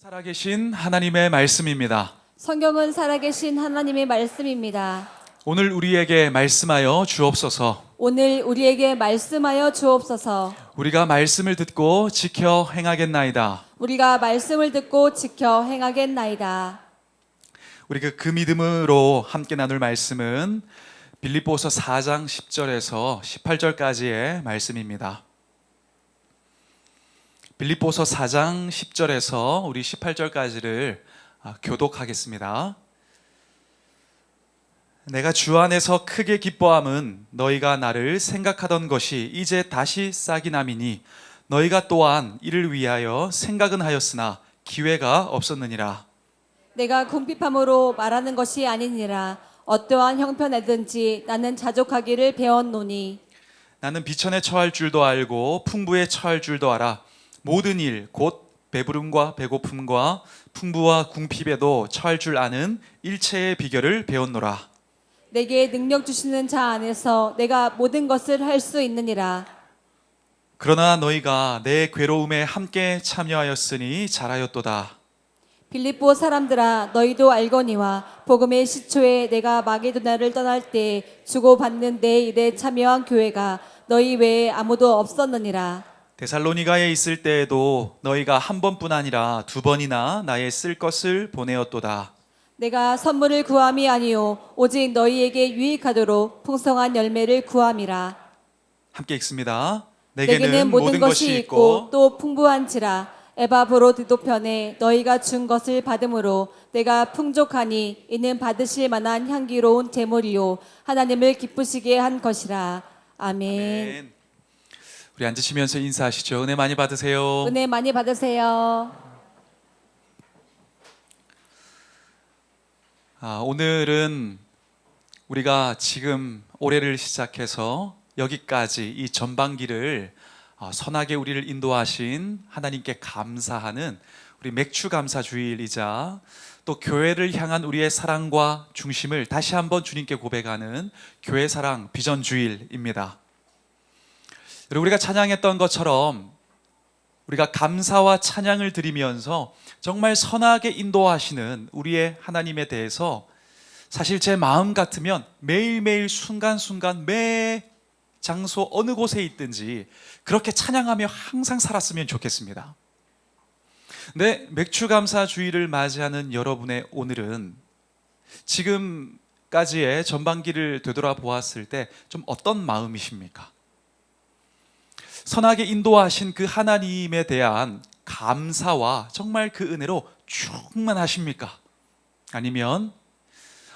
살아계신 하나님의 말씀입니다. 성경은 살아계신 하나님의 말씀입니다. 오늘 우리에게 말씀하여 주옵소서. 오늘 우리에게 말씀하여 주옵소서. 우리가 말씀을 듣고 지켜 행하겠나이다. 우리가 말씀을 듣고 지켜 행하겠나이다. 우리 그 믿음으로 함께 나눌 말씀은 빌립보서 4장 10절에서 18절까지의 말씀입니다. 빌립보서 4장 10절에서 우리 18절까지를 교독하겠습니다. 내가 주 안에서 크게 기뻐함은 너희가 나를 생각하던 것이 이제 다시 싹이 남이니 너희가 또한 이를 위하여 생각은 하였으나 기회가 없었느니라. 내가 궁핍함으로 말하는 것이 아니니라. 어떠한 형편에든지 나는 자족하기를 배웠노니 나는 비천에 처할 줄도 알고 풍부에 처할 줄도 알아. 모든 일 곧 배부름과 배고픔과 풍부와 궁핍에도 처할 줄 아는 일체의 비결을 배웠노라. 내게 능력 주시는 자 안에서 내가 모든 것을 할 수 있느니라. 그러나 너희가 내 괴로움에 함께 참여하였으니 잘하였도다. 빌립보 사람들아, 너희도 알거니와 복음의 시초에 내가 마게도냐를 떠날 때 주고받는 내 일에 참여한 교회가 너희 외에 아무도 없었느니라. 데살로니가에 있을 때에도 너희가 한 번뿐 아니라 두 번이나 나의 쓸 것을 보내었도다. 내가 선물을 구함이 아니요 오직 너희에게 유익하도록 풍성한 열매를 구함이라. 함께 읽습니다. 내게는 모든 것이 있고 또 풍부한지라. 에바브로디도 편에 너희가 준 것을 받음으로 내가 풍족하니 이는 받으실 만한 향기로운 제물이요 하나님을 기쁘시게 한 것이라. 아멘. 아멘. 우리 앉으시면서 인사하시죠. 은혜 많이 받으세요. 은혜 많이 받으세요. 오늘은 우리가 지금 올해를 시작해서 여기까지 이 전반기를 선하게 우리를 인도하신 하나님께 감사하는 우리 맥주 감사 주일이자 또 교회를 향한 우리의 사랑과 중심을 다시 한번 주님께 고백하는 교회 사랑 비전 주일입니다. 여러분, 우리가 찬양했던 것처럼 우리가 감사와 찬양을 드리면서 정말 선하게 인도하시는 우리의 하나님에 대해서 사실 제 마음 같으면 매일매일 순간순간 매 장소 어느 곳에 있든지 그렇게 찬양하며 항상 살았으면 좋겠습니다. 근데 맥주감사 주일을 맞이하는 여러분의 오늘은 지금까지의 전반기를 되돌아보았을 때 좀 어떤 마음이십니까? 선하게 인도하신 그 하나님에 대한 감사와 정말 그 은혜로 충만하십니까? 아니면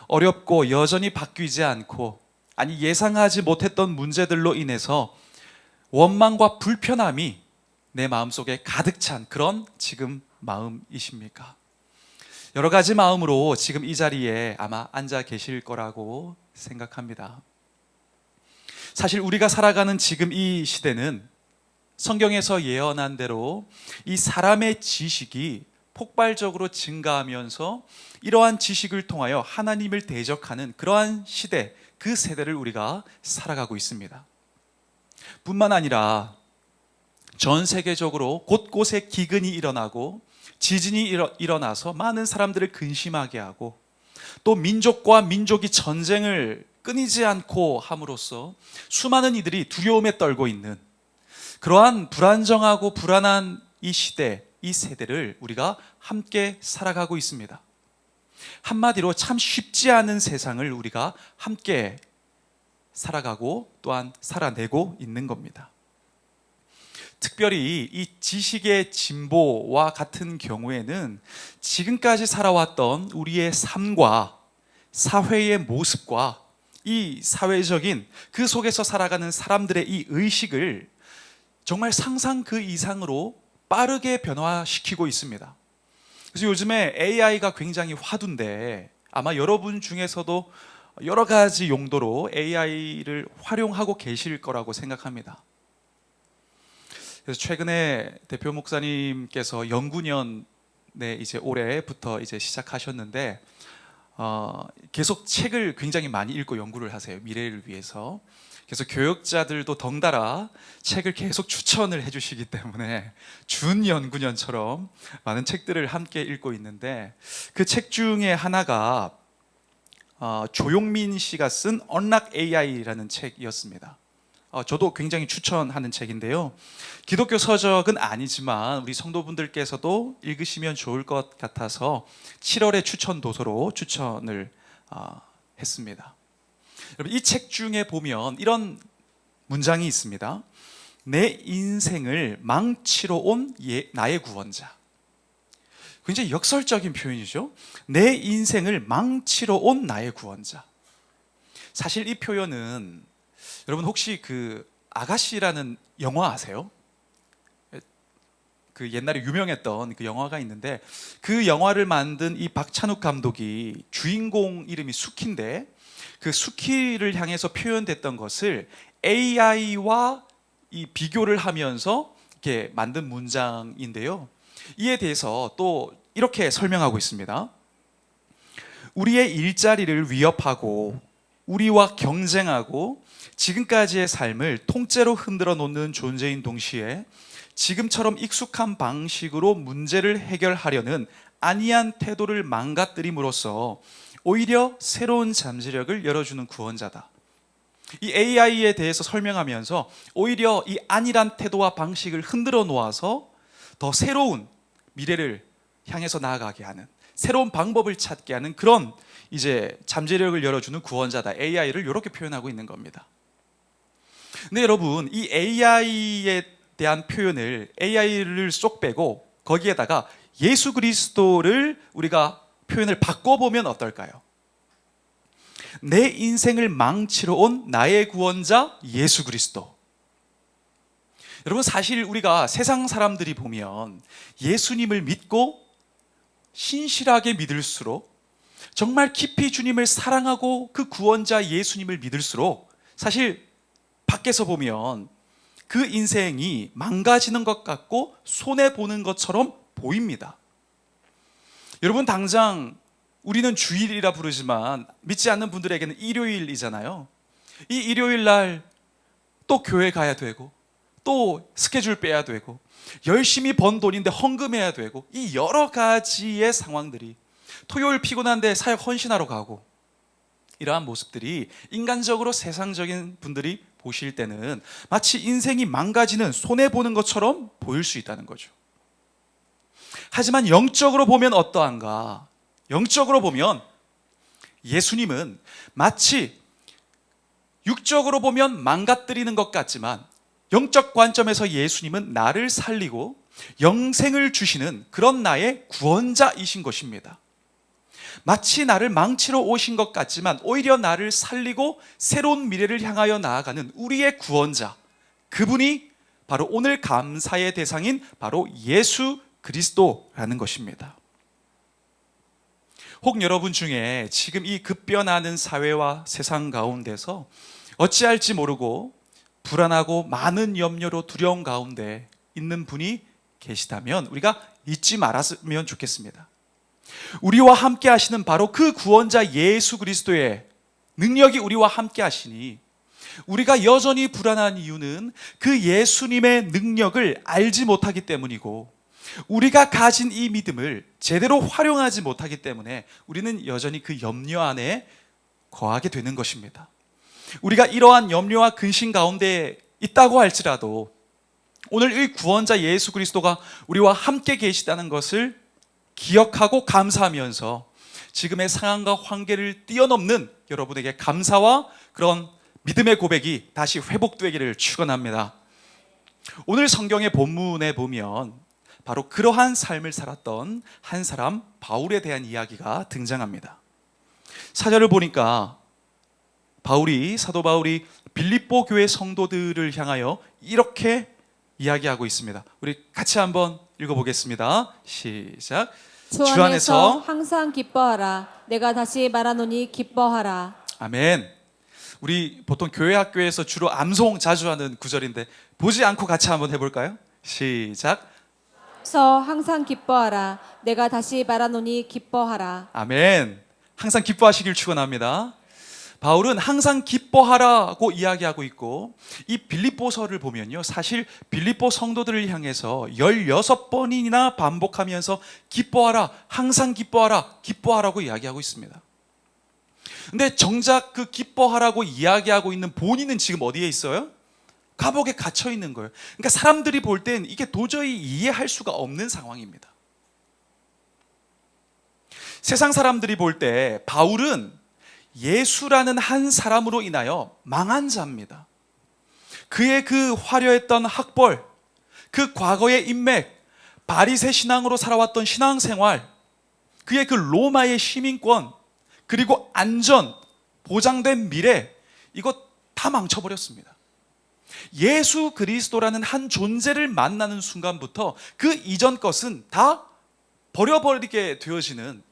어렵고 여전히 바뀌지 않고 아니 예상하지 못했던 문제들로 인해서 원망과 불편함이 내 마음속에 가득 찬 그런 지금 마음이십니까? 여러 가지 마음으로 지금 이 자리에 아마 앉아 계실 거라고 생각합니다. 사실 우리가 살아가는 지금 이 시대는 성경에서 예언한 대로 이 사람의 지식이 폭발적으로 증가하면서 이러한 지식을 통하여 하나님을 대적하는 그러한 시대, 그 세대를 우리가 살아가고 있습니다. 뿐만 아니라 전 세계적으로 곳곳에 기근이 일어나고 지진이 일어나서 많은 사람들을 근심하게 하고 또 민족과 민족이 전쟁을 끊이지 않고 함으로써 수많은 이들이 두려움에 떨고 있는 그러한 불안정하고 불안한 이 시대, 이 세대를 우리가 함께 살아가고 있습니다. 한마디로 참 쉽지 않은 세상을 우리가 함께 살아가고 또한 살아내고 있는 겁니다. 특별히 이 지식의 진보와 같은 경우에는 지금까지 살아왔던 우리의 삶과 사회의 모습과 이 사회적인 그 속에서 살아가는 사람들의 이 의식을 정말 상상 그 이상으로 빠르게 변화시키고 있습니다. 그래서 요즘에 AI가 굉장히 화두인데 아마 여러분 중에서도 여러 가지 용도로 AI를 활용하고 계실 거라고 생각합니다. 그래서 최근에 대표 목사님께서 연구년에 이제 올해부터 이제 시작하셨는데 계속 책을 굉장히 많이 읽고 연구를 하세요. 미래를 위해서. 그래서 교역자들도 덩달아 책을 계속 추천을 해주시기 때문에 준연구년처럼 많은 책들을 함께 읽고 있는데, 그 책 중에 하나가 조용민 씨가 쓴 Unlock AI라는 책이었습니다. 저도 굉장히 추천하는 책인데요. 기독교 서적은 아니지만 우리 성도분들께서도 읽으시면 좋을 것 같아서 7월의 추천 도서로 추천을 했습니다. 여러분, 이 책 중에 보면 이런 문장이 있습니다. 내 인생을 망치러 온 나의 구원자. 굉장히 역설적인 표현이죠. 내 인생을 망치러 온 나의 구원자. 사실 이 표현은, 여러분 혹시 그 아가씨라는 영화 아세요? 그 옛날에 유명했던 그 영화가 있는데, 그 영화를 만든 이 박찬욱 감독이 주인공 이름이 수키인데, 그 수키를 향해서 표현됐던 것을 AI와 이 비교를 하면서 이렇게 만든 문장인데요. 이에 대해서 또 이렇게 설명하고 있습니다. 우리의 일자리를 위협하고 우리와 경쟁하고 지금까지의 삶을 통째로 흔들어 놓는 존재인 동시에 지금처럼 익숙한 방식으로 문제를 해결하려는 안이한 태도를 망가뜨림으로써 오히려 새로운 잠재력을 열어주는 구원자다. 이 AI에 대해서 설명하면서 오히려 이 안일한 태도와 방식을 흔들어 놓아서 더 새로운 미래를 향해서 나아가게 하는, 새로운 방법을 찾게 하는 그런 이제 잠재력을 열어주는 구원자다. AI를 이렇게 표현하고 있는 겁니다. 근데 여러분, 이 AI에 대한 표현을, AI를 쏙 빼고 거기에다가 예수 그리스도를 우리가 표현을 바꿔보면 어떨까요? 내 인생을 망치러 온 나의 구원자 예수 그리스도. 여러분, 사실 우리가 세상 사람들이 보면 예수님을 믿고 신실하게 믿을수록, 정말 깊이 주님을 사랑하고 그 구원자 예수님을 믿을수록 사실 밖에서 보면 그 인생이 망가지는 것 같고 손해보는 것처럼 보입니다. 여러분, 당장 우리는 주일이라 부르지만 믿지 않는 분들에게는 일요일이잖아요. 이 일요일 날 또 교회 가야 되고, 또 스케줄 빼야 되고, 열심히 번 돈인데 헌금해야 되고, 이 여러 가지의 상황들이, 토요일 피곤한데 사역 헌신하러 가고, 이러한 모습들이 인간적으로 세상적인 분들이 보실 때는 마치 인생이 망가지는, 손해보는 것처럼 보일 수 있다는 거죠. 하지만 영적으로 보면 어떠한가? 영적으로 보면 예수님은 마치 육적으로 보면 망가뜨리는 것 같지만, 영적 관점에서 예수님은 나를 살리고 영생을 주시는 그런 나의 구원자이신 것입니다. 마치 나를 망치러 오신 것 같지만 오히려 나를 살리고 새로운 미래를 향하여 나아가는 우리의 구원자, 그분이 바로 오늘 감사의 대상인 바로 예수 그리스도라는 것입니다. 혹 여러분 중에 지금 이 급변하는 사회와 세상 가운데서 어찌할지 모르고 불안하고 많은 염려로 두려운 가운데 있는 분이 계시다면 우리가 잊지 말았으면 좋겠습니다. 우리와 함께 하시는 바로 그 구원자 예수 그리스도의 능력이 우리와 함께 하시니, 우리가 여전히 불안한 이유는 그 예수님의 능력을 알지 못하기 때문이고, 우리가 가진 이 믿음을 제대로 활용하지 못하기 때문에 우리는 여전히 그 염려 안에 거하게 되는 것입니다. 우리가 이러한 염려와 근심 가운데 있다고 할지라도 오늘 이 구원자 예수 그리스도가 우리와 함께 계시다는 것을 기억하고 감사하면서 지금의 상황과 환경을 뛰어넘는 여러분에게 감사와 그런 믿음의 고백이 다시 회복되기를 축원합니다. 오늘 성경의 본문에 보면 바로 그러한 삶을 살았던 한 사람 바울에 대한 이야기가 등장합니다. 4절을 보니까 사도 바울이 빌립보 교회 성도들을 향하여 이렇게 이야기하고 있습니다. 우리 같이 한번 읽어보겠습니다. 시작. 주 안에서 항상 기뻐하라. 내가 다시 말하노니 기뻐하라. 아멘. 우리 보통 교회 학교에서 주로 암송 자주 하는 구절인데 보지 않고 같이 한번 해볼까요? 시작. 항상 기뻐하라. 내가 다시 말하노니 기뻐하라. 아멘. 항상 기뻐하시길 축원합니다. 바울은 항상 기뻐하라고 이야기하고 있고, 이 빌립보서를 보면요, 사실 빌립보 성도들을 향해서 16번이나 반복하면서 기뻐하라, 항상 기뻐하라, 기뻐하라고 이야기하고 있습니다. 근데 정작 그 기뻐하라고 이야기하고 있는 본인은 지금 어디에 있어요? 감옥에 갇혀 있는 거예요. 그러니까 사람들이 볼 땐 이게 도저히 이해할 수가 없는 상황입니다. 세상 사람들이 볼 때 바울은 예수라는 한 사람으로 인하여 망한 자입니다. 그의 그 화려했던 학벌, 그 과거의 인맥, 바리새 신앙으로 살아왔던 신앙생활, 그의 그 로마의 시민권, 그리고 안전, 보장된 미래, 이거 다 망쳐버렸습니다. 예수 그리스도라는 한 존재를 만나는 순간부터 그 이전 것은 다 버려버리게 되어지는,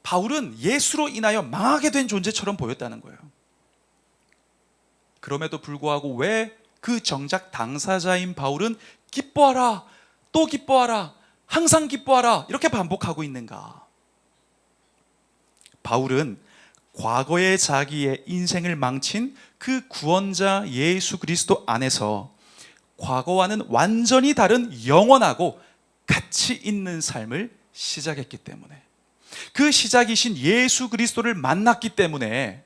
바울은 예수로 인하여 망하게 된 존재처럼 보였다는 거예요. 그럼에도 불구하고 왜 그 정작 당사자인 바울은 기뻐하라, 또 기뻐하라, 항상 기뻐하라 이렇게 반복하고 있는가? 바울은 과거의 자기의 인생을 망친 그 구원자 예수 그리스도 안에서 과거와는 완전히 다른 영원하고 가치 있는 삶을 시작했기 때문에, 그 시작이신 예수 그리스도를 만났기 때문에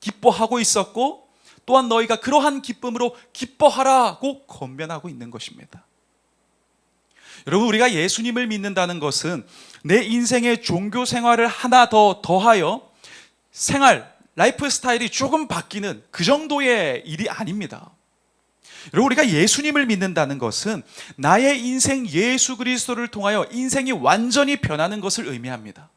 기뻐하고 있었고, 또한 너희가 그러한 기쁨으로 기뻐하라고 권면하고 있는 것입니다. 여러분, 우리가 예수님을 믿는다는 것은 내 인생의 종교 생활을 하나 더 더하여 생활, 라이프 스타일이 조금 바뀌는 그 정도의 일이 아닙니다. 여러분, 우리가 예수님을 믿는다는 것은 나의 인생 예수 그리스도를 통하여 인생이 완전히 변하는 것을 의미합니다.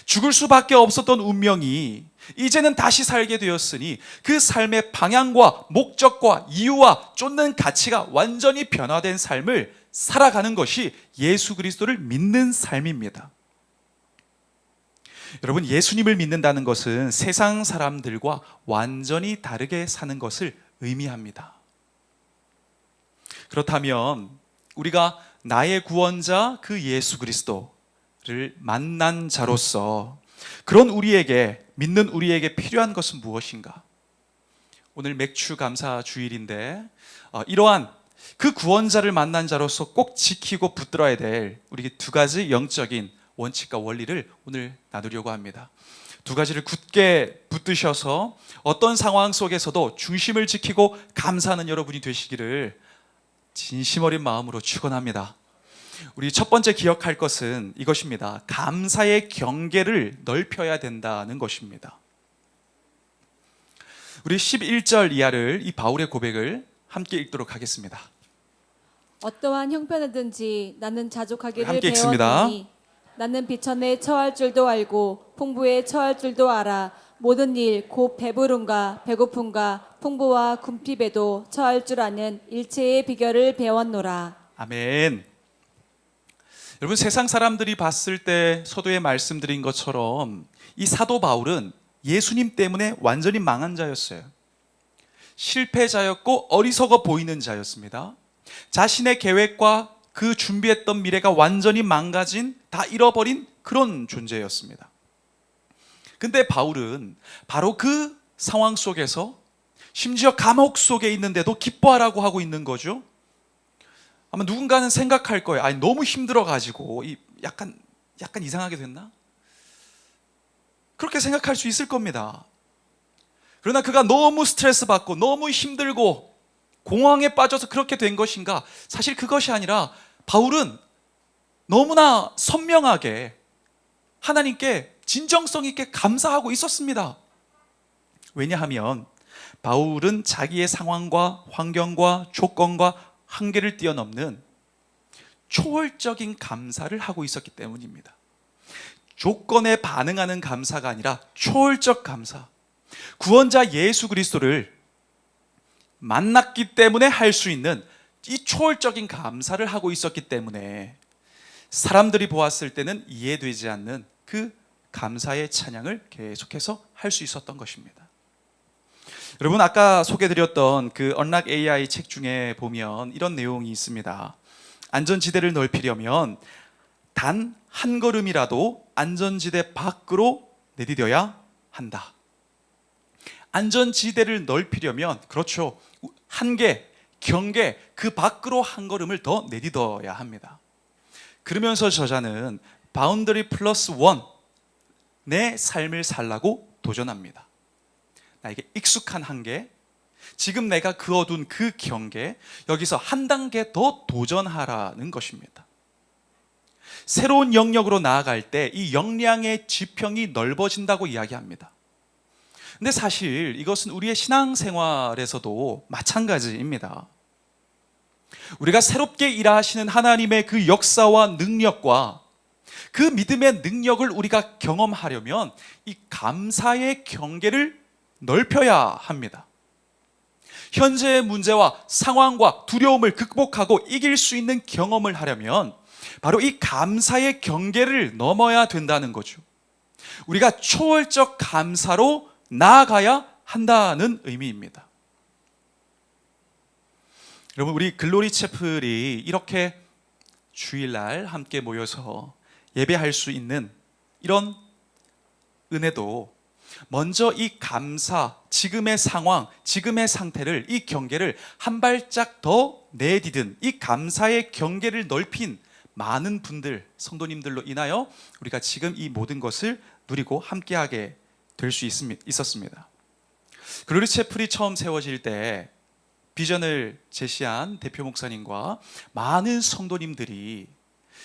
죽을 수밖에 없었던 운명이 이제는 다시 살게 되었으니 그 삶의 방향과 목적과 이유와 쫓는 가치가 완전히 변화된 삶을 살아가는 것이 예수 그리스도를 믿는 삶입니다. 여러분, 예수님을 믿는다는 것은 세상 사람들과 완전히 다르게 사는 것을 의미합니다. 그렇다면 우리가 나의 구원자 그 예수 그리스도를 만난 자로서 그런 우리에게, 믿는 우리에게 필요한 것은 무엇인가? 오늘 맥주 감사 주일인데 이러한 그 구원자를 만난 자로서 꼭 지키고 붙들어야 될 우리 두 가지 영적인 원칙과 원리를 오늘 나누려고 합니다. 두 가지를 굳게 붙드셔서 어떤 상황 속에서도 중심을 지키고 감사하는 여러분이 되시기를 진심 어린 마음으로 축원합니다. 우리 첫 번째 기억할 것은 이것입니다. 감사의 경계를 넓혀야 된다는 것입니다. 우리 11절 이하를, 이 바울의 고백을 함께 읽도록 하겠습니다. 어떠한 형편이든지 나는 자족하기를 함께 읽습니다. 배웠으니 나는 비천에 처할 줄도 알고 풍부에 처할 줄도 알아. 모든 일 곧 배부름과 배고픔과 풍부와 궁핍에도 처할 줄 아는 일체의 비결을 배웠노라. 아멘. 여러분, 세상 사람들이 봤을 때 서두에 말씀드린 것처럼 이 사도 바울은 예수님 때문에 완전히 망한 자였어요. 실패자였고 어리석어 보이는 자였습니다. 자신의 계획과 그 준비했던 미래가 완전히 망가진, 다 잃어버린 그런 존재였습니다. 근데 바울은 바로 그 상황 속에서, 심지어 감옥 속에 있는데도 기뻐하라고 하고 있는 거죠. 아마 누군가는 생각할 거예요. 아니, 너무 힘들어가지고 약간 이상하게 됐나? 그렇게 생각할 수 있을 겁니다. 그러나 그가 너무 스트레스 받고 너무 힘들고 공황에 빠져서 그렇게 된 것인가? 사실 그것이 아니라 바울은 너무나 선명하게 하나님께 진정성 있게 감사하고 있었습니다. 왜냐하면 바울은 자기의 상황과 환경과 조건과 한계를 뛰어넘는 초월적인 감사를 하고 있었기 때문입니다. 조건에 반응하는 감사가 아니라 초월적 감사. 구원자 예수 그리스도를 만났기 때문에 할 수 있는 이 초월적인 감사를 하고 있었기 때문에 사람들이 보았을 때는 이해되지 않는 그 감사의 찬양을 계속해서 할 수 있었던 것입니다. 여러분, 아까 소개드렸던 그 언락 AI 책 중에 보면 이런 내용이 있습니다. 안전지대를 넓히려면 단 한 걸음이라도 안전지대 밖으로 내디뎌야 한다. 안전지대를 넓히려면 그렇죠. 한계, 경계 그 밖으로 한 걸음을 더 내딛어야 합니다. 그러면서 저자는 바운더리 플러스 원, 내 삶을 살라고 도전합니다. 나에게 익숙한 한계, 지금 내가 그어둔 그 경계, 여기서 한 단계 더 도전하라는 것입니다. 새로운 영역으로 나아갈 때 이 역량의 지평이 넓어진다고 이야기합니다. 근데 사실 이것은 우리의 신앙생활에서도 마찬가지입니다. 우리가 새롭게 일하시는 하나님의 그 역사와 능력과 그 믿음의 능력을 우리가 경험하려면 이 감사의 경계를 넓혀야 합니다. 현재의 문제와 상황과 두려움을 극복하고 이길 수 있는 경험을 하려면 바로 이 감사의 경계를 넘어야 된다는 거죠. 우리가 초월적 감사로 나아가야 한다는 의미입니다. 여러분, 우리 글로리 채플이 이렇게 주일날 함께 모여서 예배할 수 있는 이런 은혜도 먼저 이 감사, 지금의 상황, 지금의 상태를, 이 경계를 한 발짝 더 내디딘 이 감사의 경계를 넓힌 많은 분들, 성도님들로 인하여 우리가 지금 이 모든 것을 누리고 함께하게 될 수 있었습니다. 글로리 채플이 처음 세워질 때 비전을 제시한 대표 목사님과 많은 성도님들이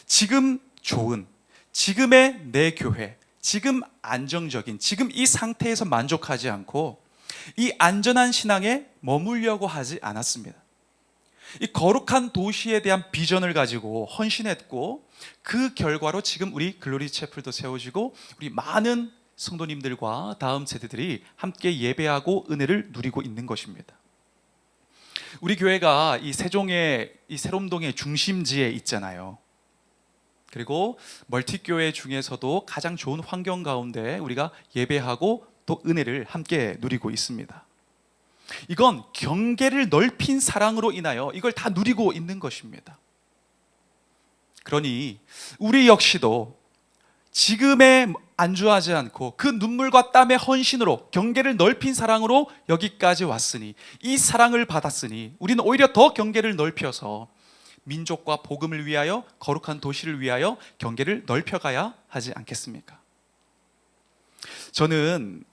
지금 좋은, 지금의 내 교회, 지금 안정적인, 지금 이 상태에서 만족하지 않고 이 안전한 신앙에 머물려고 하지 않았습니다. 이 거룩한 도시에 대한 비전을 가지고 헌신했고, 그 결과로 지금 우리 글로리 채플도 세워지고 우리 많은 성도님들과 다음 세대들이 함께 예배하고 은혜를 누리고 있는 것입니다. 우리 교회가 이 세종의 이 세롬동의 중심지에 있잖아요. 그리고 멀티교회 중에서도 가장 좋은 환경 가운데 우리가 예배하고 또 은혜를 함께 누리고 있습니다. 이건 경계를 넓힌 사랑으로 인하여 이걸 다 누리고 있는 것입니다. 그러니 우리 역시도 지금에 안주하지 않고 그 눈물과 땀의 헌신으로 경계를 넓힌 사랑으로 여기까지 왔으니, 이 사랑을 받았으니 우리는 오히려 더 경계를 넓혀서 민족과 복음을 위하여, 거룩한 도시를 위하여 경계를 넓혀가야 하지 않겠습니까? 저는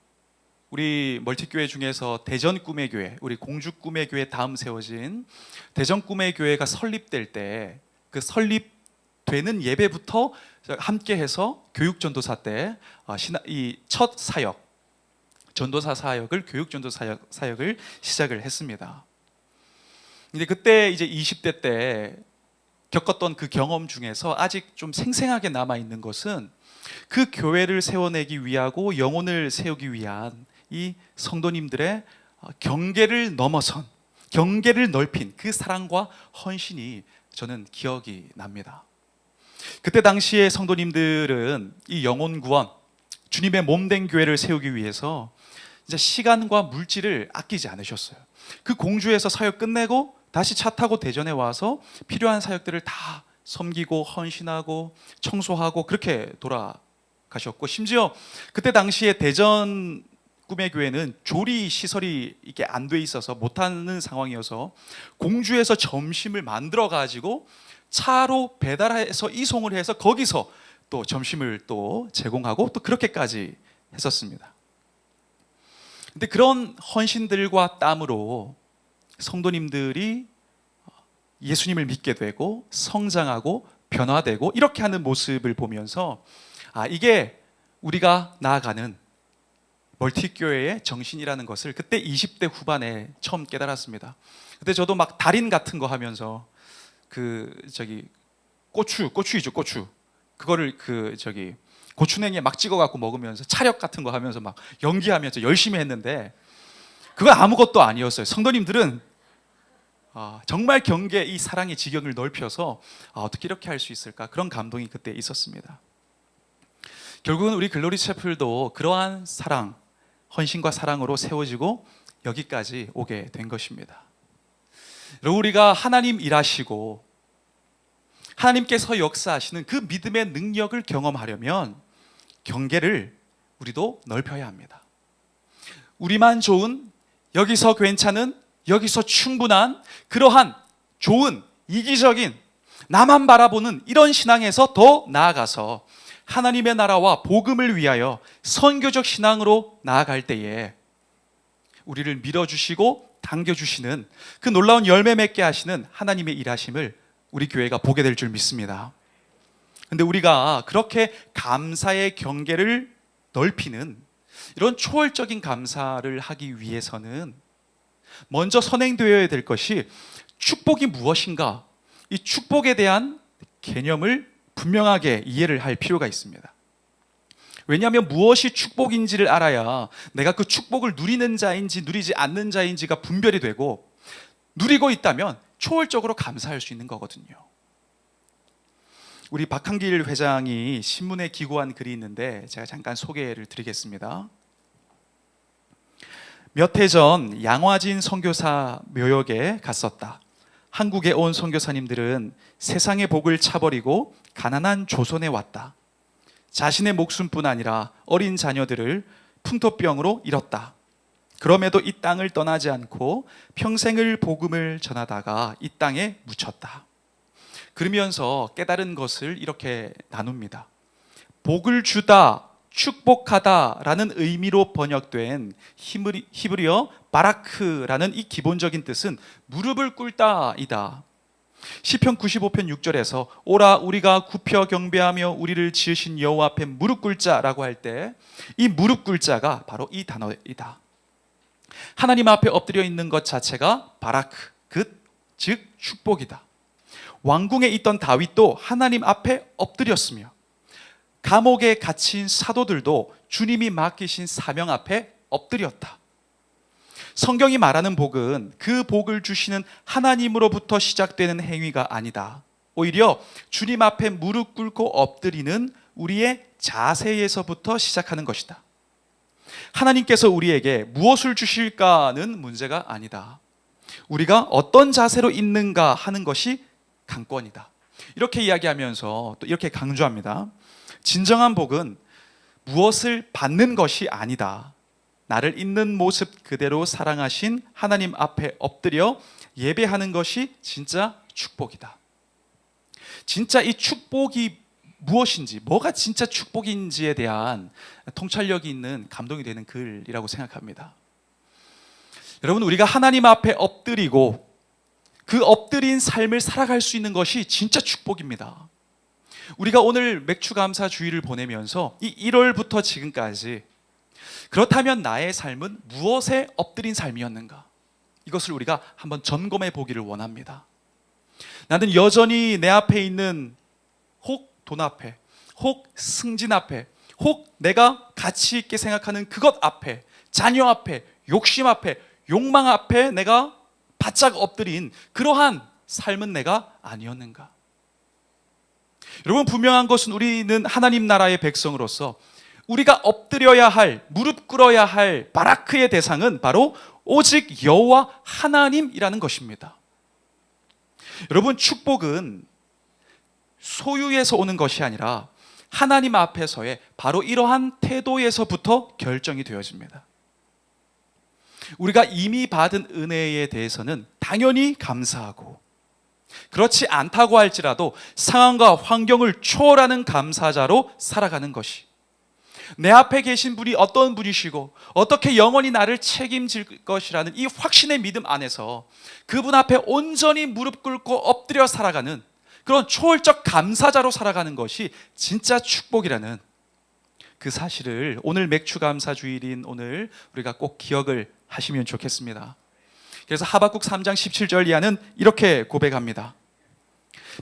우리 멀티교회 중에서 대전 꿈의 교회, 우리 공주 꿈의 교회 다음 세워진 대전 꿈의 교회가 설립될 때 그 설립되는 예배부터 함께해서 교육전도사 때 이 첫 사역, 전도사 사역을, 교육전도 사역을 시작을 했습니다. 근데 그때 이제 20대 때 겪었던 그 경험 중에서 아직 좀 생생하게 남아 있는 것은 그 교회를 세워내기 위하고 영혼을 세우기 위한 이 성도님들의 경계를 넘어선, 경계를 넓힌 그 사랑과 헌신이 저는 기억이 납니다. 그때 당시에 성도님들은 이 영혼 구원, 주님의 몸된 교회를 세우기 위해서 이제 시간과 물질을 아끼지 않으셨어요. 그 공주에서 사역 끝내고 다시 차 타고 대전에 와서 필요한 사역들을 다 섬기고 헌신하고 청소하고 그렇게 돌아가셨고, 심지어 그때 당시에 대전 꿈의 교회는 조리 시설이 이게 안 돼 있어서 못하는 상황이어서 공주에서 점심을 만들어 가지고 차로 배달해서 이송을 해서 거기서 또 점심을 또 제공하고 또 그렇게까지 했었습니다. 근데 그런 헌신들과 땀으로 성도님들이 예수님을 믿게 되고 성장하고 변화되고 이렇게 하는 모습을 보면서 이게 우리가 나아가는 멀티교회의 정신이라는 것을 그때 20대 후반에 처음 깨달았습니다. 그때 저도 막 달인 같은 거 하면서 고추이죠, 고추. 그거를 고추냉이에 막 찍어갖고 먹으면서 차력 같은 거 하면서 막 연기하면서 열심히 했는데 그거 아무것도 아니었어요. 성도님들은 정말 경계, 이 사랑의 지경을 넓혀서 어떻게 이렇게 할 수 있을까, 그런 감동이 그때 있었습니다. 결국은 우리 글로리 채플도 그러한 사랑, 헌신과 사랑으로 세워지고 여기까지 오게 된 것입니다. 여러분, 우리가 하나님 일하시고 하나님께서 역사하시는 그 믿음의 능력을 경험하려면 경계를 우리도 넓혀야 합니다. 우리만 좋은, 여기서 괜찮은, 여기서 충분한 그러한 좋은, 이기적인, 나만 바라보는 이런 신앙에서 더 나아가서 하나님의 나라와 복음을 위하여 선교적 신앙으로 나아갈 때에 우리를 밀어주시고 당겨주시는 그 놀라운 열매 맺게 하시는 하나님의 일하심을 우리 교회가 보게 될 줄 믿습니다. 근데 우리가 그렇게 감사의 경계를 넓히는 이런 초월적인 감사를 하기 위해서는 먼저 선행되어야 될 것이 축복이 무엇인가, 이 축복에 대한 개념을 분명하게 이해를 할 필요가 있습니다. 왜냐하면 무엇이 축복인지를 알아야 내가 그 축복을 누리는 자인지 누리지 않는 자인지가 분별이 되고, 누리고 있다면 초월적으로 감사할 수 있는 거거든요. 우리 박한길 회장이 신문에 기고한 글이 있는데 제가 잠깐 소개를 드리겠습니다. 몇 해 전 양화진 선교사 묘역에 갔었다. 한국에 온 선교사님들은 세상의 복을 차버리고 가난한 조선에 왔다. 자신의 목숨뿐 아니라 어린 자녀들을 풍토병으로 잃었다. 그럼에도 이 땅을 떠나지 않고 평생을 복음을 전하다가 이 땅에 묻혔다. 그러면서 깨달은 것을 이렇게 나눕니다. 복을 주다, 축복하다 라는 의미로 번역된 히브리어 바라크라는 이 기본적인 뜻은 무릎을 꿇다 이다. 시편 95편 6절에서 오라 우리가 굽혀 경배하며 우리를 지으신 여호와 앞에 무릎 꿇자라고 할 때 이 무릎 꿇자가 바로 이 단어이다. 하나님 앞에 엎드려 있는 것 자체가 바라크, 즉 축복이다. 왕궁에 있던 다윗도 하나님 앞에 엎드렸으며, 감옥에 갇힌 사도들도 주님이 맡기신 사명 앞에 엎드렸다. 성경이 말하는 복은 그 복을 주시는 하나님으로부터 시작되는 행위가 아니다. 오히려 주님 앞에 무릎 꿇고 엎드리는 우리의 자세에서부터 시작하는 것이다. 하나님께서 우리에게 무엇을 주실까는 문제가 아니다. 우리가 어떤 자세로 있는가 하는 것이 관건이다. 이렇게 이야기하면서 또 이렇게 강조합니다. 진정한 복은 무엇을 받는 것이 아니다. 나를 있는 모습 그대로 사랑하신 하나님 앞에 엎드려 예배하는 것이 진짜 축복이다. 진짜 이 축복이 무엇인지, 뭐가 진짜 축복인지에 대한 통찰력이 있는 감동이 되는 글이라고 생각합니다. 여러분, 우리가 하나님 앞에 엎드리고 그 엎드린 삶을 살아갈 수 있는 것이 진짜 축복입니다. 우리가 오늘 맥주감사 주일을 보내면서 이 1월부터 지금까지 그렇다면 나의 삶은 무엇에 엎드린 삶이었는가? 이것을 우리가 한번 점검해 보기를 원합니다. 나는 여전히 내 앞에 있는 혹 돈 앞에, 혹 승진 앞에, 혹 내가 가치 있게 생각하는 그것 앞에, 자녀 앞에, 욕심 앞에, 욕망 앞에 내가 바짝 엎드린 그러한 삶은 내가 아니었는가? 여러분, 분명한 것은 우리는 하나님 나라의 백성으로서 우리가 엎드려야 할, 무릎 꿇어야 할 바라크의 대상은 바로 오직 여호와 하나님이라는 것입니다. 여러분, 축복은 소유에서 오는 것이 아니라 하나님 앞에서의 바로 이러한 태도에서부터 결정이 되어집니다. 우리가 이미 받은 은혜에 대해서는 당연히 감사하고, 그렇지 않다고 할지라도 상황과 환경을 초월하는 감사자로 살아가는 것이, 내 앞에 계신 분이 어떤 분이시고 어떻게 영원히 나를 책임질 것이라는 이 확신의 믿음 안에서 그분 앞에 온전히 무릎 꿇고 엎드려 살아가는 그런 초월적 감사자로 살아가는 것이 진짜 축복이라는 그 사실을 오늘 맥주감사 주일인 오늘 우리가 꼭 기억을 하시면 좋겠습니다. 그래서 하박국 3장 17절 이하는 이렇게 고백합니다.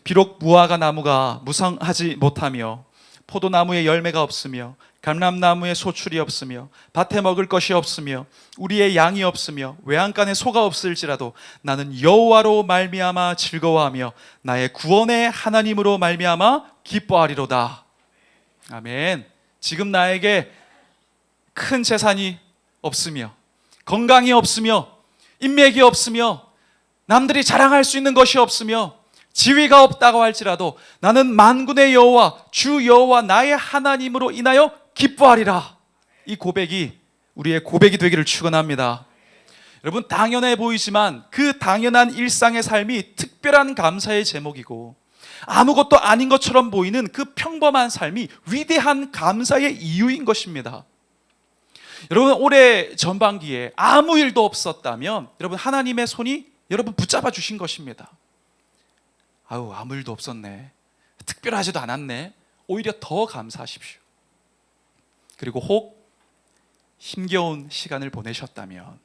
비록 무화과 나무가 무성하지 못하며 포도나무에 열매가 없으며 감람나무에 소출이 없으며 밭에 먹을 것이 없으며 우리의 양이 없으며 외양간에 소가 없을지라도 나는 여호와로 말미암아 즐거워하며 나의 구원의 하나님으로 말미암아 기뻐하리로다. 아멘. 지금 나에게 큰 재산이 없으며 건강이 없으며 인맥이 없으며 남들이 자랑할 수 있는 것이 없으며 지위가 없다고 할지라도 나는 만군의 여호와 주 여호와 나의 하나님으로 인하여 기뻐하리라. 이 고백이 우리의 고백이 되기를 축원합니다. 여러분, 당연해 보이지만 그 당연한 일상의 삶이 특별한 감사의 제목이고, 아무것도 아닌 것처럼 보이는 그 평범한 삶이 위대한 감사의 이유인 것입니다. 여러분, 올해 전반기에 아무 일도 없었다면 여러분, 하나님의 손이 여러분 붙잡아 주신 것입니다. 아무 일도 없었네, 특별하지도 않았네, 오히려 더 감사하십시오. 그리고 혹 힘겨운 시간을 보내셨다면,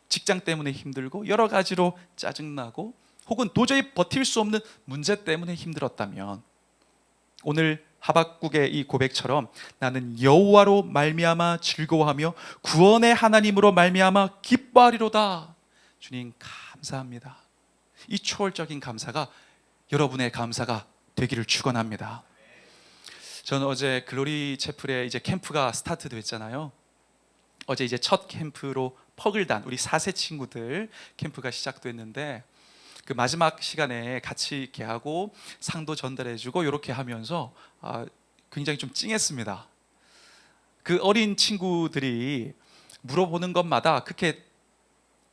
직장 때문에 힘들고 여러 가지로 짜증나고 혹은 도저히 버틸 수 없는 문제 때문에 힘들었다면, 오늘 하박국의 이 고백처럼 나는 여호와로 말미암아 즐거워하며 구원의 하나님으로 말미암아 기뻐하리로다. 주님 감사합니다. 이 초월적인 감사가 여러분의 감사가 되기를 축원합니다. 저는 어제 글로리 채플에 이제 캠프가 스타트 됐잖아요. 어제 이제 첫 캠프로 퍼글단 우리 4세 친구들 캠프가 시작됐는데, 그 마지막 시간에 같이 이렇게 하고 상도 전달해주고 이렇게 하면서 굉장히 좀 찡했습니다. 그 어린 친구들이 물어보는 것마다 그렇게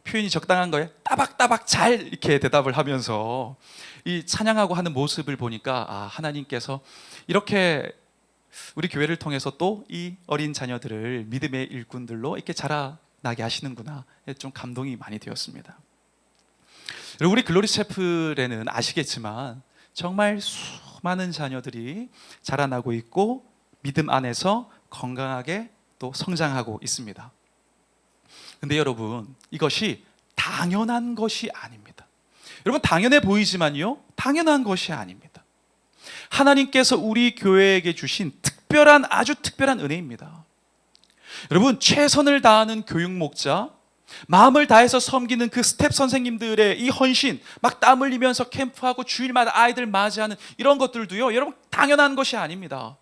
표현이 적당한 거에 따박따박 잘 이렇게 대답을 하면서 이 찬양하고 하는 모습을 보니까 하나님께서 이렇게 우리 교회를 통해서 또 이 어린 자녀들을 믿음의 일꾼들로 이렇게 자라나게 하시는구나, 좀 감동이 많이 되었습니다. 우리 글로리 채플에는 아시겠지만 정말 수많은 자녀들이 자라나고 있고 믿음 안에서 건강하게 또 성장하고 있습니다. 근데 여러분, 이것이 당연한 것이 아닙니다. 여러분, 당연해 보이지만요, 당연한 것이 아닙니다. 하나님께서 우리 교회에게 주신 특별한, 아주 특별한 은혜입니다. 여러분, 최선을 다하는 교육 목자, 마음을 다해서 섬기는 그 스텝 선생님들의 이 헌신, 막 땀 흘리면서 캠프하고 주일마다 아이들 맞이하는 이런 것들도요, 여러분 당연한 것이 아닙니다.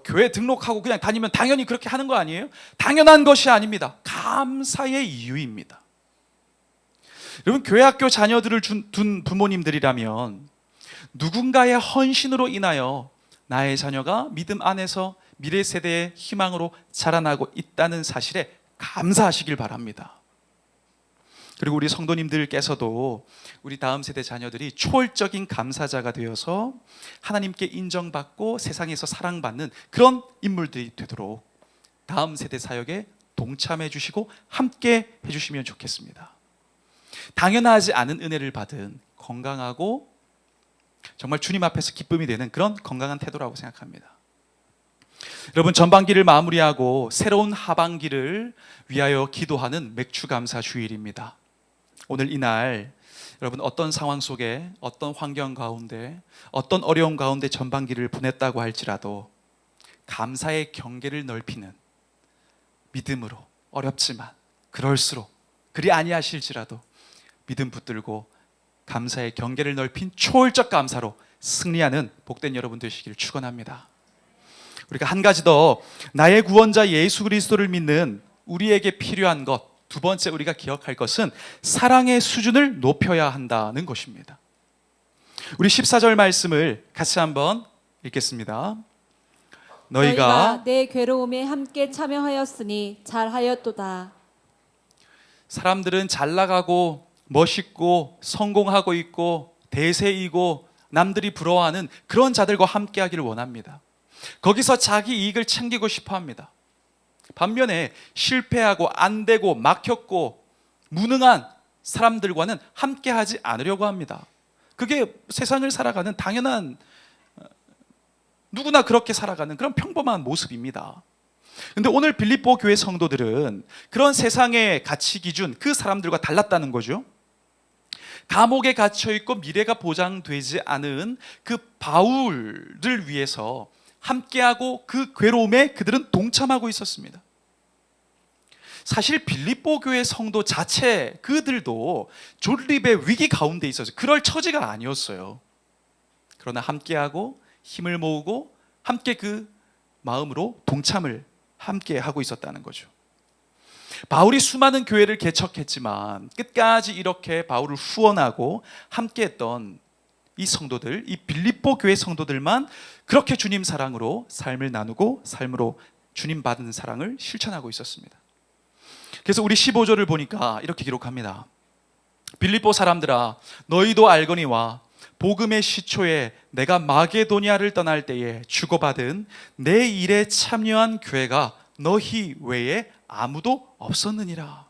교회 등록하고 그냥 다니면 당연히 그렇게 하는 거 아니에요? 당연한 것이 아닙니다. 감사의 이유입니다. 여러분, 교회 학교 자녀들을 둔 부모님들이라면 누군가의 헌신으로 인하여 나의 자녀가 믿음 안에서 미래 세대의 희망으로 자라나고 있다는 사실에 감사하시길 바랍니다. 그리고 우리 성도님들께서도 우리 다음 세대 자녀들이 초월적인 감사자가 되어서 하나님께 인정받고 세상에서 사랑받는 그런 인물들이 되도록 다음 세대 사역에 동참해 주시고 함께 해주시면 좋겠습니다. 당연하지 않은 은혜를 받은 건강하고 정말 주님 앞에서 기쁨이 되는 그런 건강한 태도라고 생각합니다. 여러분, 전반기를 마무리하고 새로운 하반기를 위하여 기도하는 맥주감사 주일입니다. 오늘 이날 여러분, 어떤 상황 속에, 어떤 환경 가운데, 어떤 어려움 가운데 전반기를 보냈다고 할지라도 감사의 경계를 넓히는 믿음으로, 어렵지만 그럴수록 그리 아니하실지라도 믿음 붙들고 감사의 경계를 넓힌 초월적 감사로 승리하는 복된 여러분 되시길 축원합니다. 우리가 한 가지 더, 나의 구원자 예수 그리스도를 믿는 우리에게 필요한 것, 두 번째 우리가 기억할 것은 사랑의 수준을 높여야 한다는 것입니다. 우리 14절 말씀을 같이 한번 읽겠습니다. 너희가 내 괴로움에 함께 참여하였으니 잘하였도다. 사람들은 잘 나가고 멋있고 성공하고 있고 대세이고 남들이 부러워하는 그런 자들과 함께 하기를 원합니다. 거기서 자기 이익을 챙기고 싶어 합니다. 반면에 실패하고 안 되고 막혔고 무능한 사람들과는 함께 하지 않으려고 합니다. 그게 세상을 살아가는 당연한, 누구나 그렇게 살아가는 그런 평범한 모습입니다. 근데 오늘 빌립보 교회 성도들은 그런 세상의 가치 기준, 그 사람들과 달랐다는 거죠. 감옥에 갇혀 있고 미래가 보장되지 않은 그 바울을 위해서 함께하고 그 괴로움에 그들은 동참하고 있었습니다. 사실 빌립보 교회 성도 자체 그들도 존립의 위기 가운데 있었어요. 그럴 처지가 아니었어요. 그러나 함께하고 힘을 모으고 함께 그 마음으로 동참을 함께 하고 있었다는 거죠. 바울이 수많은 교회를 개척했지만 끝까지 이렇게 바울을 후원하고 함께했던 이 성도들, 이 빌립보 교회 성도들만 그렇게 주님 사랑으로 삶을 나누고 삶으로 주님 받은 사랑을 실천하고 있었습니다. 그래서 우리 15절을 보니까 이렇게 기록합니다. 빌립보 사람들아, 너희도 알거니와 복음의 시초에 내가 마게도니아를 떠날 때에 주고받은 내 일에 참여한 교회가 너희 외에 아무도 없었느니라.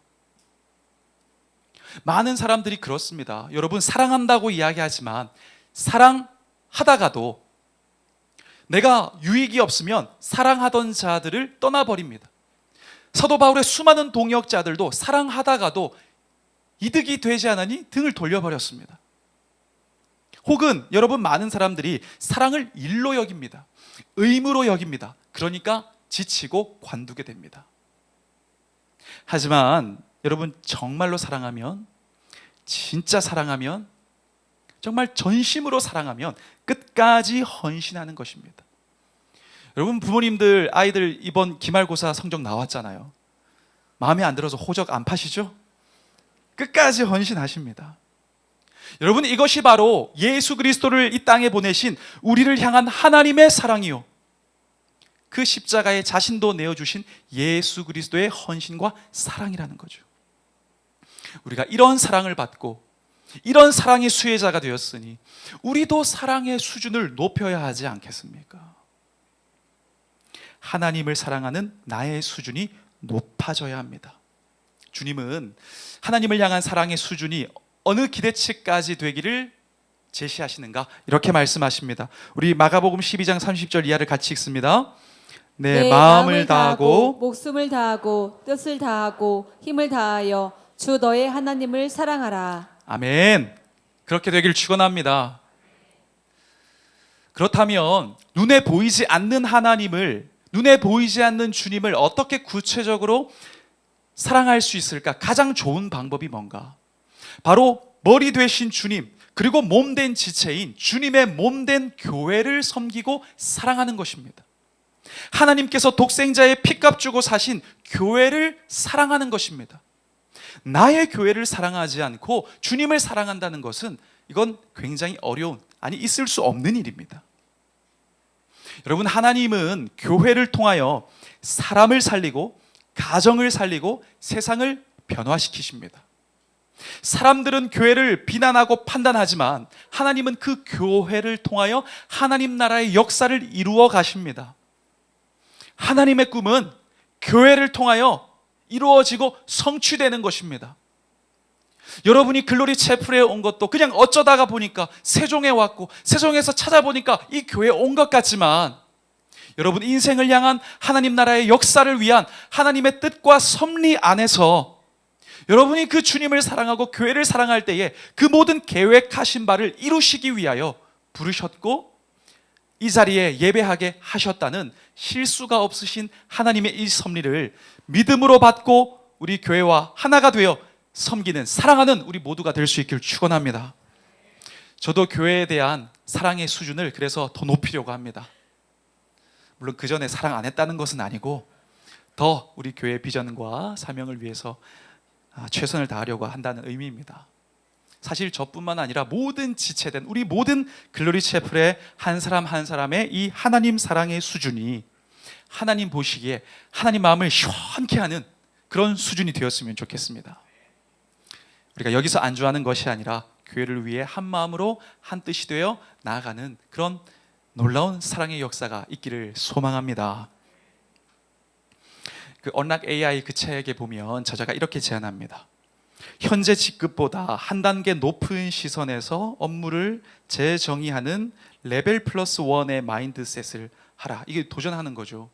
많은 사람들이 그렇습니다. 여러분, 사랑한다고 이야기하지만 사랑하다가도 내가 유익이 없으면 사랑하던 자들을 떠나버립니다. 사도 바울의 수많은 동역자들도 사랑하다가도 이득이 되지 않으니 등을 돌려버렸습니다. 혹은 여러분, 많은 사람들이 사랑을 일로 여깁니다. 의무로 여깁니다. 그러니까 지치고 관두게 됩니다. 하지만 여러분, 정말로 사랑하면, 진짜 사랑하면, 정말 전심으로 사랑하면 끝까지 헌신하는 것입니다. 여러분, 부모님들 아이들 이번 기말고사 성적 나왔잖아요. 마음에 안 들어서 호적 안 파시죠? 끝까지 헌신하십니다. 여러분, 이것이 바로 예수 그리스도를 이 땅에 보내신 우리를 향한 하나님의 사랑이요, 그 십자가에 자신도 내어주신 예수 그리스도의 헌신과 사랑이라는 거죠. 우리가 이런 사랑을 받고 이런 사랑의 수혜자가 되었으니 우리도 사랑의 수준을 높여야 하지 않겠습니까? 하나님을 사랑하는 나의 수준이 높아져야 합니다. 주님은 하나님을 향한 사랑의 수준이 어느 기대치까지 되기를 제시하시는가? 이렇게 말씀하십니다. 우리 마가복음 12장 30절 이하를 같이 읽습니다. 내 마음을 다하고 목숨을 다하고 뜻을 다하고 힘을 다하여 주 너의 하나님을 사랑하라. 아멘. 그렇게 되기를 축원합니다. 그렇다면 눈에 보이지 않는 하나님을, 눈에 보이지 않는 주님을 어떻게 구체적으로 사랑할 수 있을까? 가장 좋은 방법이 뭔가? 바로 머리 되신 주님, 그리고 몸된 지체인 주님의 몸된 교회를 섬기고 사랑하는 것입니다. 하나님께서 독생자의 피값 주고 사신 교회를 사랑하는 것입니다. 나의 교회를 사랑하지 않고 주님을 사랑한다는 것은 이건 굉장히 어려운, 아니 있을 수 없는 일입니다. 여러분, 하나님은 교회를 통하여 사람을 살리고 가정을 살리고 세상을 변화시키십니다. 사람들은 교회를 비난하고 판단하지만 하나님은 그 교회를 통하여 하나님 나라의 역사를 이루어 가십니다. 하나님의 꿈은 교회를 통하여 이루어지고 성취되는 것입니다. 여러분이 글로리 채플에 온 것도 그냥 어쩌다가 보니까 세종에 왔고 세종에서 찾아보니까 이 교회에 온 것 같지만, 여러분 인생을 향한 하나님 나라의 역사를 위한 하나님의 뜻과 섭리 안에서 여러분이 그 주님을 사랑하고 교회를 사랑할 때에 그 모든 계획하신 바를 이루시기 위하여 부르셨고 이 자리에 예배하게 하셨다는 실수가 없으신 하나님의 이 섭리를 믿음으로 받고 우리 교회와 하나가 되어 섬기는, 사랑하는 우리 모두가 될 수 있기를 축원합니다. 저도 교회에 대한 사랑의 수준을 그래서 더 높이려고 합니다. 물론 그 전에 사랑 안 했다는 것은 아니고 더 우리 교회의 비전과 사명을 위해서 최선을 다하려고 한다는 의미입니다. 사실 저뿐만 아니라 모든 지체된 우리 모든 글로리 채플의 한 사람 한 사람의 이 하나님 사랑의 수준이 하나님 보시기에 하나님 마음을 시원케 하는 그런 수준이 되었으면 좋겠습니다. 우리가 여기서 안주하는 것이 아니라 교회를 위해 한 마음으로 한 뜻이 되어 나아가는 그런 놀라운 사랑의 역사가 있기를 소망합니다. 그 언락 AI 그 책에 보면 저자가 이렇게 제안합니다. 현재 직급보다 한 단계 높은 시선에서 업무를 재정의하는 레벨 플러스 원의 마인드셋을 하라. 이게 도전하는 거죠.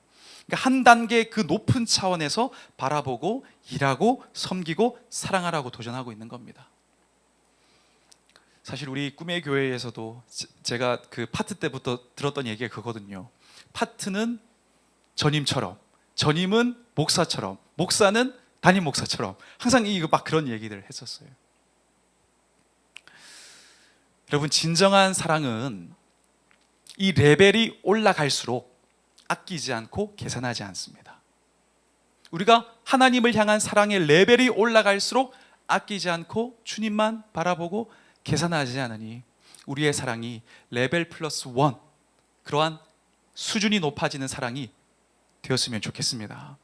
그러니까 한 단계 그 높은 차원에서 바라보고 일하고 섬기고 사랑하라고 도전하고 있는 겁니다. 사실 우리 꿈의 교회에서도 제가 그 파트 때부터 들었던 얘기가 그거거든요. 파트는 전임처럼, 전임은 목사처럼, 목사는 담임 목사처럼 항상 이거 막 그런 얘기들을 했었어요. 여러분, 진정한 사랑은 이 레벨이 올라갈수록 아끼지 않고 계산하지 않습니다. 우리가 하나님을 향한 사랑의 레벨이 올라갈수록 아끼지 않고 주님만 바라보고 계산하지 않으니 우리의 사랑이 레벨 플러스 원, 그러한 수준이 높아지는 사랑이 되었으면 좋겠습니다.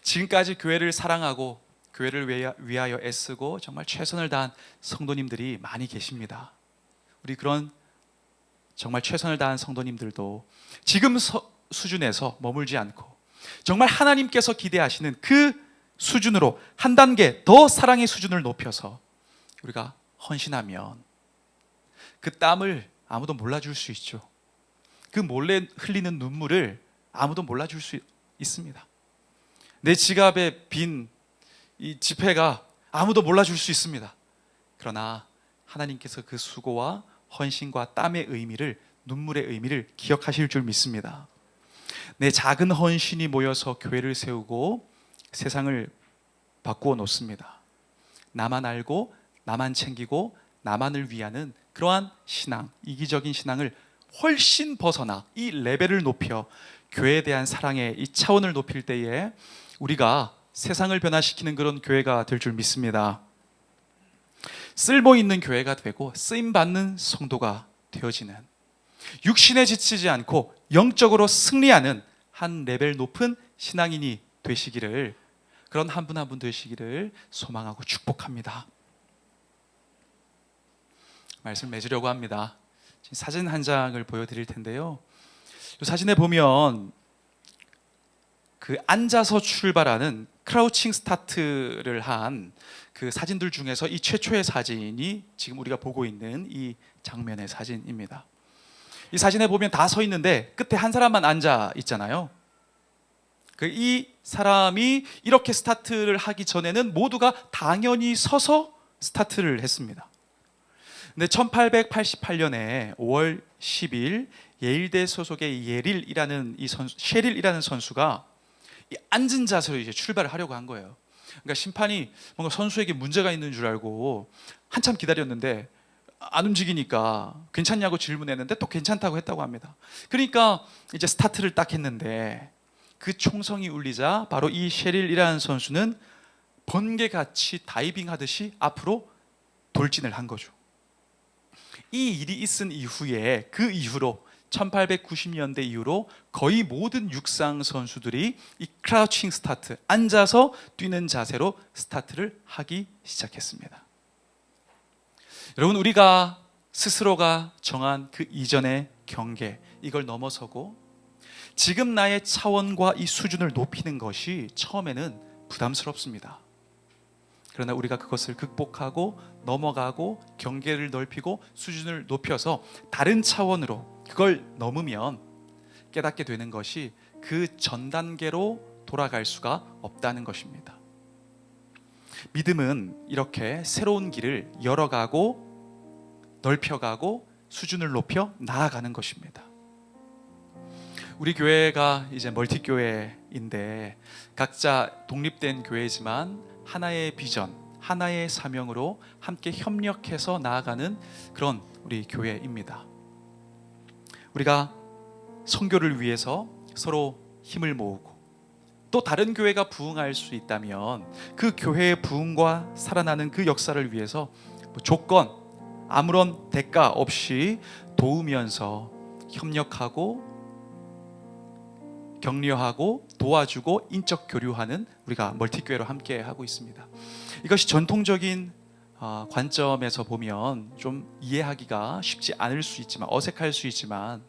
지금까지 교회를 사랑하고 교회를 위하여 애쓰고 정말 최선을 다한 성도님들이 많이 계십니다. 우리 그런 정말 최선을 다한 성도님들도 지금 수준에서 머물지 않고 정말 하나님께서 기대하시는 그 수준으로 한 단계 더 사랑의 수준을 높여서 우리가 헌신하면 그 땀을 아무도 몰라줄 수 있죠. 그 몰래 흘리는 눈물을 아무도 몰라줄 수 있습니다. 내 지갑에 빈 이 지폐가 아무도 몰라줄 수 있습니다. 그러나 하나님께서 그 수고와 헌신과 땀의 의미를, 눈물의 의미를 기억하실 줄 믿습니다. 내 작은 헌신이 모여서 교회를 세우고 세상을 바꾸어 놓습니다. 나만 알고 나만 챙기고 나만을 위하는 그러한 신앙, 이기적인 신앙을 훨씬 벗어나 이 레벨을 높여 교회에 대한 사랑의 이 차원을 높일 때에 우리가 세상을 변화시키는 그런 교회가 될 줄 믿습니다. 쓸모 있는 교회가 되고 쓰임받는 성도가 되어지는, 육신에 지치지 않고 영적으로 승리하는 한 레벨 높은 신앙인이 되시기를, 그런 한 분 한 분 되시기를 소망하고 축복합니다. 말씀 맺으려고 합니다. 사진 한 장을 보여드릴 텐데요. 이 사진에 보면 그 앉아서 출발하는 크라우칭 스타트를 한 그 사진들 중에서 이 최초의 사진이 지금 우리가 보고 있는 이 장면의 사진입니다. 이 사진에 보면 다 서 있는데 끝에 한 사람만 앉아 있잖아요. 이 사람이 이렇게 스타트를 하기 전에는 모두가 당연히 서서 스타트를 했습니다. 근데 1888년에 5월 10일 예일대 소속의 예릴이라는 셰릴이라는 선수가 이 앉은 자세로 이제 출발을 하려고 한 거예요. 그러니까 심판이 뭔가 선수에게 문제가 있는 줄 알고 한참 기다렸는데 안 움직이니까 괜찮냐고 질문했는데 또 괜찮다고 했다고 합니다. 그러니까 이제 스타트를 딱 했는데 그 총성이 울리자 바로 이 셰릴이라는 선수는 번개같이 다이빙 하듯이 앞으로 돌진을 한 거죠. 이 일이 있은 이후에, 그 이후로 1890년대 이후로 거의 모든 육상 선수들이 이 크라우칭 스타트, 앉아서 뛰는 자세로 스타트를 하기 시작했습니다. 여러분, 우리가 스스로가 정한 그 이전의 경계, 이걸 넘어서고 지금 나의 차원과 이 수준을 높이는 것이 처음에는 부담스럽습니다. 그러나 우리가 그것을 극복하고 넘어가고 경계를 넓히고 수준을 높여서 다른 차원으로 그걸 넘으면 깨닫게 되는 것이 그 전 단계로 돌아갈 수가 없다는 것입니다. 믿음은 이렇게 새로운 길을 열어가고 넓혀가고 수준을 높여 나아가는 것입니다. 우리 교회가 이제 멀티교회인데 각자 독립된 교회지만 하나의 비전, 하나의 사명으로 함께 협력해서 나아가는 그런 우리 교회입니다. 우리가 선교를 위해서 서로 힘을 모으고 또 다른 교회가 부흥할 수 있다면 그 교회의 부흥과 살아나는 그 역사를 위해서 조건, 아무런 대가 없이 도우면서 협력하고 격려하고 도와주고 인적 교류하는 우리가 멀티교회로 함께 하고 있습니다. 이것이 전통적인 관점에서 보면 좀 이해하기가 쉽지 않을 수 있지만, 어색할 수 있지만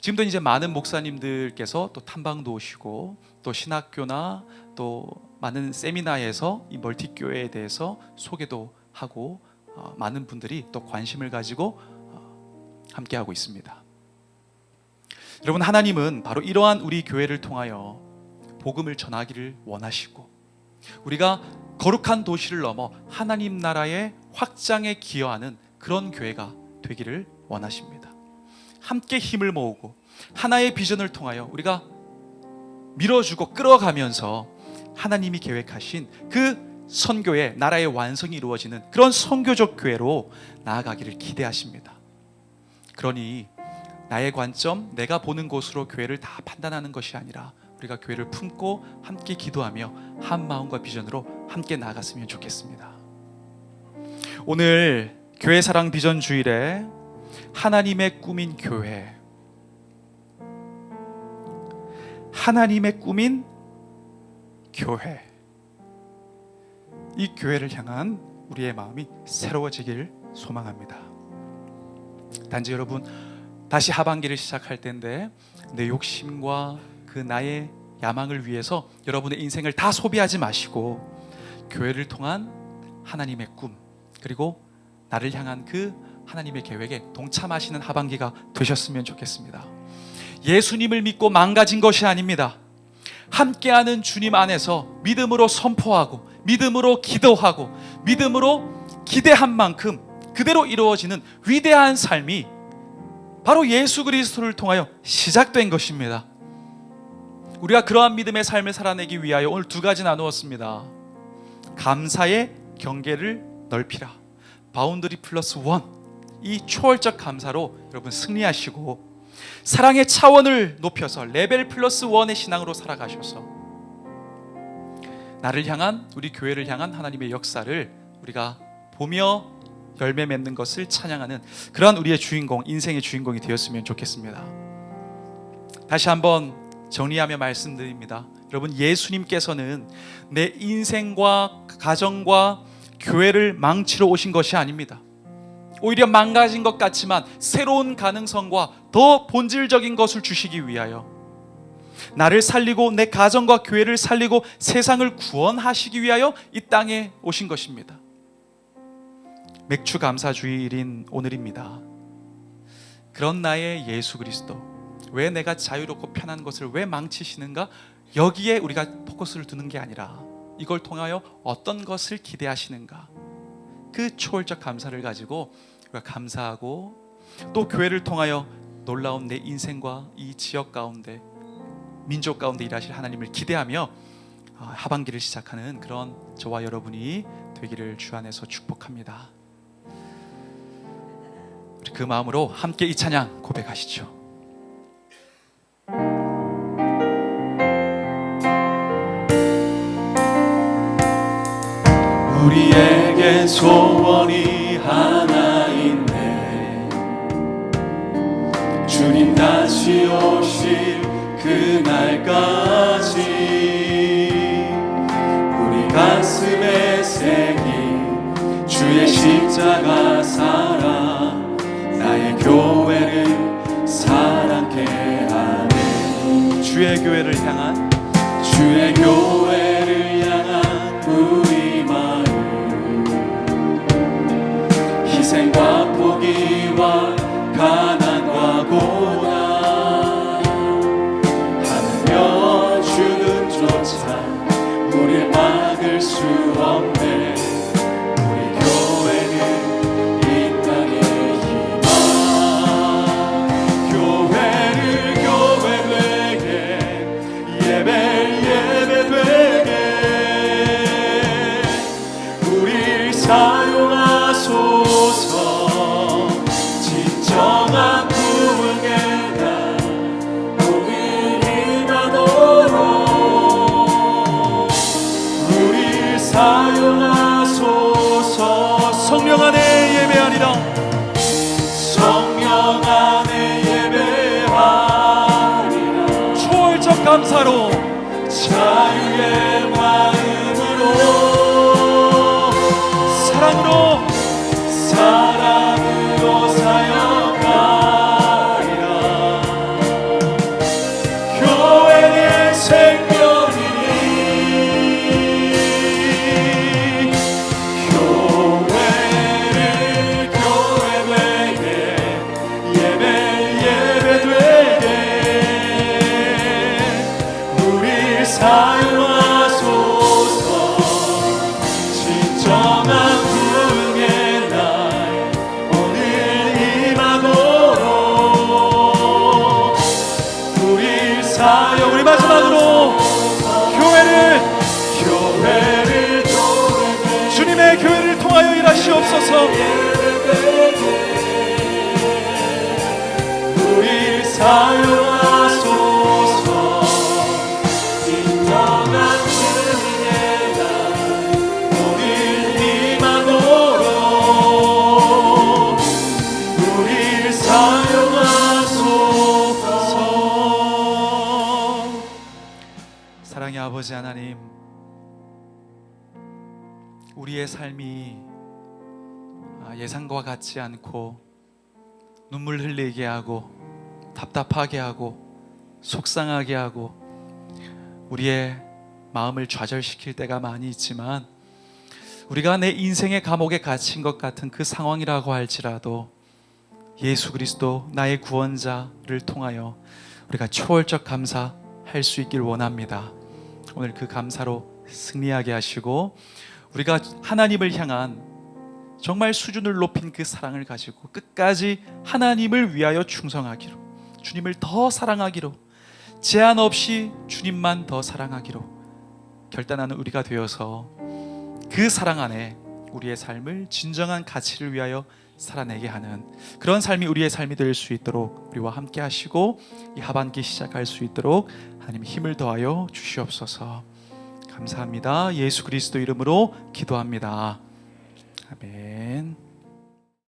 지금도 이제 많은 목사님들께서 또 탐방도 오시고 또 신학교나 또 많은 세미나에서 이 멀티교회에 대해서 소개도 하고 많은 분들이 또 관심을 가지고 함께 하고 있습니다. 여러분, 하나님은 바로 이러한 우리 교회를 통하여 복음을 전하기를 원하시고 우리가 거룩한 도시를 넘어 하나님 나라의 확장에 기여하는 그런 교회가 되기를 원하십니다. 함께 힘을 모으고 하나의 비전을 통하여 우리가 밀어주고 끌어가면서 하나님이 계획하신 그 선교의 나라의 완성이 이루어지는 그런 선교적 교회로 나아가기를 기대하십니다. 그러니 나의 관점, 내가 보는 곳으로 교회를 다 판단하는 것이 아니라 우리가 교회를 품고 함께 기도하며 한 마음과 비전으로 함께 나아갔으면 좋겠습니다. 오늘 교회 사랑 비전 주일에 하나님의 꿈인 교회, 하나님의 꿈인 교회, 이 교회를 향한 우리의 마음이 새로워지길 소망합니다. 단지 여러분, 다시 하반기를 시작할 때인데 내 욕심과 그 나의 야망을 위해서 여러분의 인생을 다 소비하지 마시고 교회를 통한 하나님의 꿈, 그리고 나를 향한 그 하나님의 계획에 동참하시는 하반기가 되셨으면 좋겠습니다. 예수님을 믿고 망가진 것이 아닙니다. 함께하는 주님 안에서 믿음으로 선포하고 믿음으로 기도하고 믿음으로 기대한 만큼 그대로 이루어지는 위대한 삶이 바로 예수 그리스도를 통하여 시작된 것입니다. 우리가 그러한 믿음의 삶을 살아내기 위하여 오늘 두 가지 나누었습니다. 감사의 경계를 넓히라, 바운더리 플러스 원, 이 초월적 감사로 여러분 승리하시고 사랑의 차원을 높여서 레벨 플러스 원의 신앙으로 살아가셔서 나를 향한, 우리 교회를 향한 하나님의 역사를 우리가 보며 열매 맺는 것을 찬양하는 그러한 우리의 주인공, 인생의 주인공이 되었으면 좋겠습니다. 다시 한번 정리하며 말씀드립니다. 여러분, 예수님께서는 내 인생과 가정과 교회를 망치러 오신 것이 아닙니다. 오히려 망가진 것 같지만 새로운 가능성과 더 본질적인 것을 주시기 위하여, 나를 살리고 내 가정과 교회를 살리고 세상을 구원하시기 위하여 이 땅에 오신 것입니다. 맥주 감사주일인 오늘입니다. 그런 나의 예수 그리스도, 왜 내가 자유롭고 편한 것을 왜 망치시는가? 여기에 우리가 포커스를 두는 게 아니라 이걸 통하여 어떤 것을 기대하시는가? 그 초월적 감사를 가지고 우리가 감사하고, 또 교회를 통하여 놀라운 내 인생과 이 지역 가운데, 민족 가운데 일하실 하나님을 기대하며 하반기를 시작하는 그런 저와 여러분이 되기를 주 안에서 축복합니다. 우리 그 마음으로 함께 이 찬양 고백하시죠. 우리에게 소원이 하나 있네. 주님 다시 오실 그날까지 우리 가슴에 새긴 주의 십자가 사랑, 나의 교회를 사랑케 하네. 주의 교회를 향한, 주의 교회를 향한 우리 마음, 희생과 포기와 가난과 고난, 하늘며 죽음조차 우릴 막을 수 없네. 우리 교회는 이 땅의 희망, 교회를 교회 되게, 예배 되게 우릴 사용하소서. 진정한 부흥의 날 오늘 임하도록 우릴 사용하소서. 성령 안에 예배하리라, 성령 안에 예배하리라. 초월적 감사로 자유의 마음으로, 사랑으로 사역하리라. 교회는 생명이니 교회를 교회 되게, 예배 되게 우릴 사용하소서. 진정한 부흥의 날 오늘 임하도록 우릴 사용. 우리 마지막으로 교회를, 주님의 교회를 통하여 일하시옵소서. 우릴 사용하소서. 진정한 부흥의 날 오늘 임하도록 우릴 사용하소서. 사랑의 아버지 하나님, 우리의 삶이 예상과 같지 않고 눈물 흘리게 하고 답답하게 하고 속상하게 하고 우리의 마음을 좌절시킬 때가 많이 있지만, 우리가 내 인생의 감옥에 갇힌 것 같은 그 상황이라고 할지라도 예수 그리스도 나의 구원자를 통하여 우리가 초월적 감사할 수 있길 원합니다. 오늘 그 감사로 승리하게 하시고, 우리가 하나님을 향한 정말 수준을 높인 그 사랑을 가지고 끝까지 하나님을 위하여 충성하기로, 주님을 더 사랑하기로, 제한 없이 주님만 더 사랑하기로 결단하는 우리가 되어서 그 사랑 안에 우리의 삶을 진정한 가치를 위하여 살아내게 하는 그런 삶이 우리의 삶이 될 수 있도록 우리와 함께 하시고, 이 하반기 시작할 수 있도록 하나님 힘을 더하여 주시옵소서. 감사합니다. 예수 그리스도 이름으로 기도합니다. 아멘.